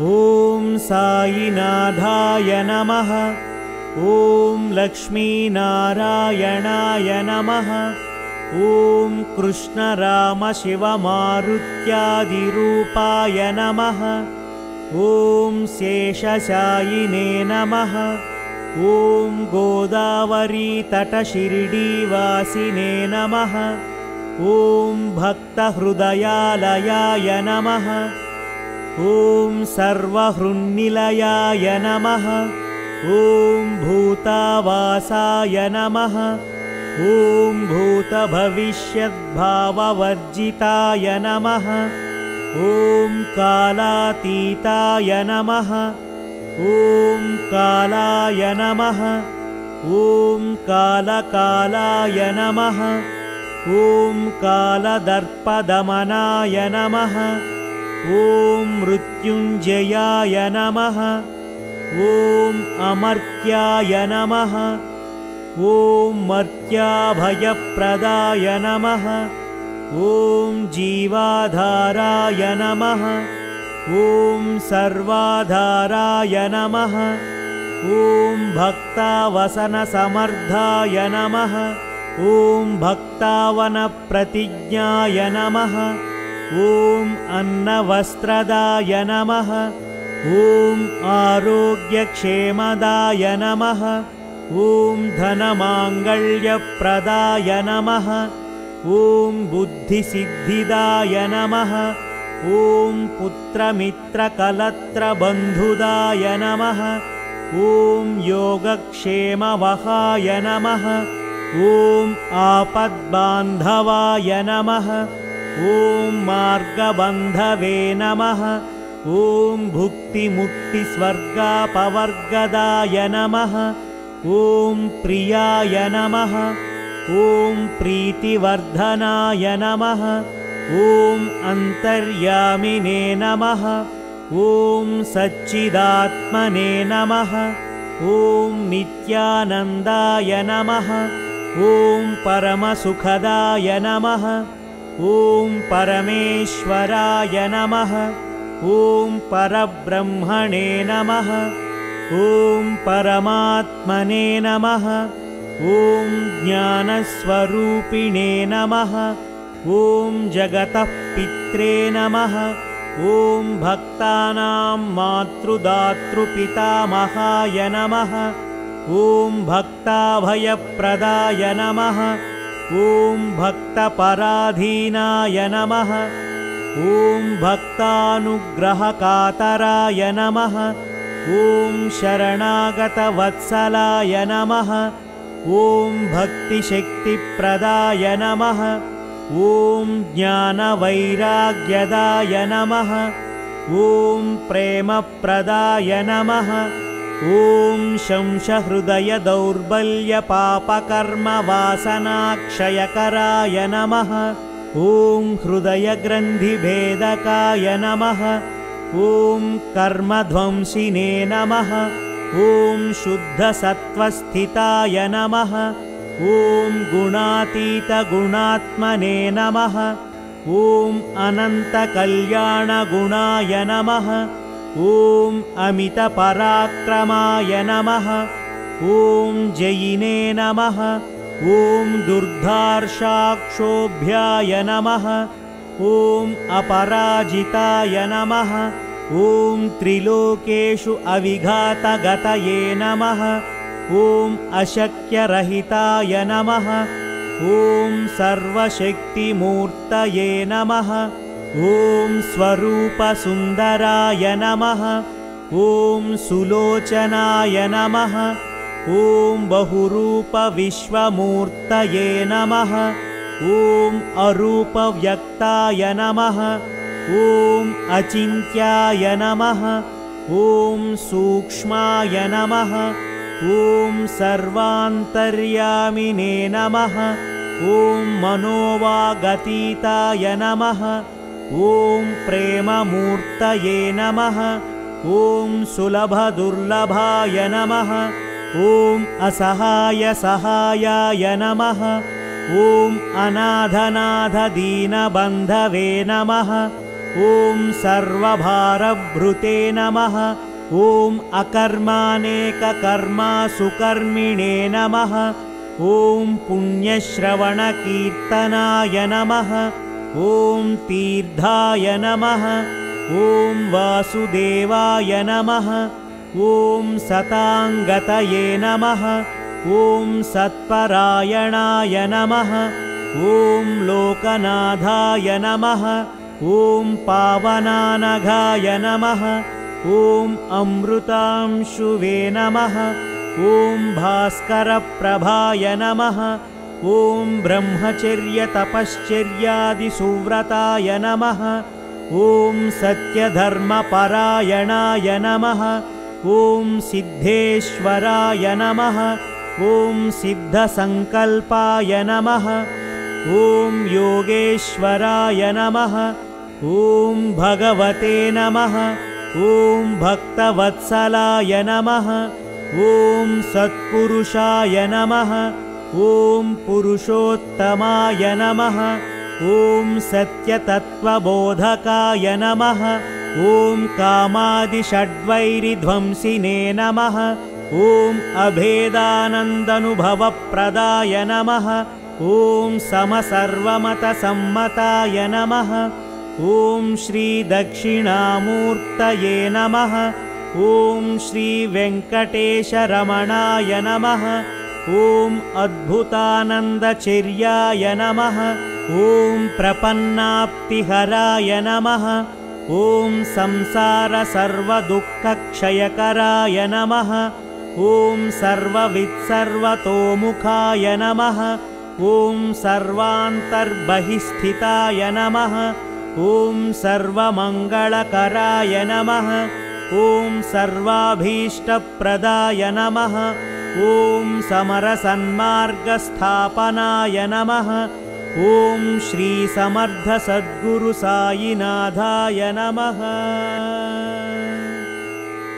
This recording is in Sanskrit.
ॐ साईनाथाय नमः। ॐ लक्ष्मीनारायणाय नमः। ॐ कृष्णरामशिवमारुत्यादिरूपाय नमः। ॐ शेषशायिने नमः। ॐ गोदावरीतटशिरडीवासिने नमः। ॐ भक्तहृदयालयाय नमः। ॐ सर्वहृन्निलयाय नमः। ॐ भूतावासाय नमः। ॐ भूतभविष्यद्भाववर्जिताय नमः। ॐ कालातीताय नमः। ॐ कालाय नमः। ॐ कालकालाय नमः। ॐ कालदर्पदमनाय नमः। ॐ मृत्युञ्जयाय नमः। ॐ अमर्त्याय नमः। ॐ मर्त्याभयप्रदाय नमः। ॐ जीवाधाराय नमः। ॐ सर्वाधाराय नमः। ॐ भक्तावसनसमर्थाय नमः। ॐ भक्तावनप्रतिज्ञाय नमः। ॐ अन्नवस्त्रदाय नमः। ॐ आरोग्यक्षेमदाय नमः। ॐ धनमाङ्गल्यप्रदाय नमः। ॐ बुद्धिसिद्धिदाय नमः। ॐ पुत्रमित्रकलत्रबन्धुदाय नमः। ॐ योगक्षेमवहाय नमः। ॐ आपद्बान्धवाय नमः। ॐ मार्गबन्धवे नमः। ॐ भुक्तिमुक्तिस्वर्गापवर्गदाय नमः। ॐ प्रियाय नमः। ॐ प्रीतिवर्धनाय नमः। ॐ अन्तर्यामिने नमः। ॐ सच्चिदात्मने नमः। ॐ नित्यानन्दाय नमः। ॐ परमसुखदाय नमः। ॐ परमेश्वराय नमः। ॐ परब्रह्मणे नमः। ॐ परमात्मने नमः। ॐ ज्ञानस्वरूपिणे नमः। ॐ जगतः पित्रे नमः। ॐ भक्तानां मातृदातृपितामहाय नमः। ॐ भक्ताभयप्रदाय नमः। ॐ भक्तपराधीनाय नमः। ॐ भक्तानुग्रहकातराय नमः। ॐ शरणागतवत्सलाय नमः। ॐ भक्तिशक्तिप्रदाय नमः। ॐ ज्ञानवैराग्यदाय नमः। ॐ प्रेमप्रदाय नमः। ॐ शंशहृदयदौर्बल्यपापकर्मवासनाक्षयकराय नमः। ॐ हृदयग्रन्थिभेदकाय नमः। ॐ कर्मध्वंसिने नमः। ॐ शुद्धसत्त्वस्थिताय नमः। ॐ गुणातीतगुणात्मने नमः। ॐ अनन्तकल्याणगुणाय नमः। ॐ अमितपराक्रमाय नमः। ॐ जयिने नमः। ॐ दुर्धार्षाक्षोभ्याय नमः। ॐ अपराजिताय नमः। ॐ त्रिलोकेषु अविघातगतये नमः। ॐ अशक्यरहिताय नमः। ॐ सर्वशक्तिमूर्तये नमः। ॐ स्वरूपसुन्दराय नमः। ॐ सुलोचनाय नमः। ॐ बहुरूपविश्वमूर्तये नमः। ॐ अरूपव्यक्ताय नमः। ॐ अचिन्त्याय नमः। ॐ सूक्ष्माय नमः। ॐ सर्वान्तर्यामिने नमः। ॐ मनोवागतीताय नमः। ॐ प्रेममूर्तये नमः। ॐ सुलभदुर्लभाय नमः। ॐ असहायसहायाय नमः। ॐ अनाथनाथदीनबन्धवे नमः। ॐ सर्वभारभृते नमः। ॐ अकर्मानेककर्मासुकर्मिणे नमः। ॐ पुण्यश्रवणकीर्तनाय नमः। ॐ तीर्थाय नमः। ॐ वासुदेवाय नमः। ॐ सताङ्गतये नमः। ॐ सत्परायणाय नमः। ॐ लोकनाथाय नमः। ॐ पावनानघाय नमः। ॐ अमृतांशुवे नमः। ॐ भास्करप्रभाय नमः। ॐ ब्रह्मचर्यतपश्चर्यादिसुव्रताय नमः। ॐ सत्यधर्मपरायणाय नमः। ॐ सिद्धेश्वराय नमः। ॐ सिद्धसङ्कल्पाय नमः। ॐ योगेश्वराय नमः। ॐ भगवते नमः। ॐ भक्तवत्सलाय नमः। ॐ सत्पुरुषाय नमः। ॐ पुरुषोत्तमाय नमः। ॐ सत्यतत्त्वबोधकाय नमः। ॐ कामादिषड्वैरिध्वंसिने नमः। ॐ अभेदानन्दनुभवप्रदाय नमः। ॐ समसर्वमतसम्मताय नमः। ॐ श्रीदक्षिणामूर्तये नमः। ॐ श्रीवेङ्कटेशरमणाय नमः। ॐ अद्भुतानन्दचिर्याय नमः। ॐ प्रपन्नाप्तिहराय नमः। ॐ संसारसर्वदुःखक्षयकराय नमः। ॐ सर्ववित्सर्वतोमुखाय नमः। ॐ सर्वान्तर्बहिस्थिताय नमः। ॐ सर्वमङ्गलकराय नमः। ॐ सर्वाभीष्टप्रदाय नमः। ॐ समरसन्मार्गस्थापनाय नमः। ॐ श्रीसमर्थसद्गुरुसायिनाथाय नमः।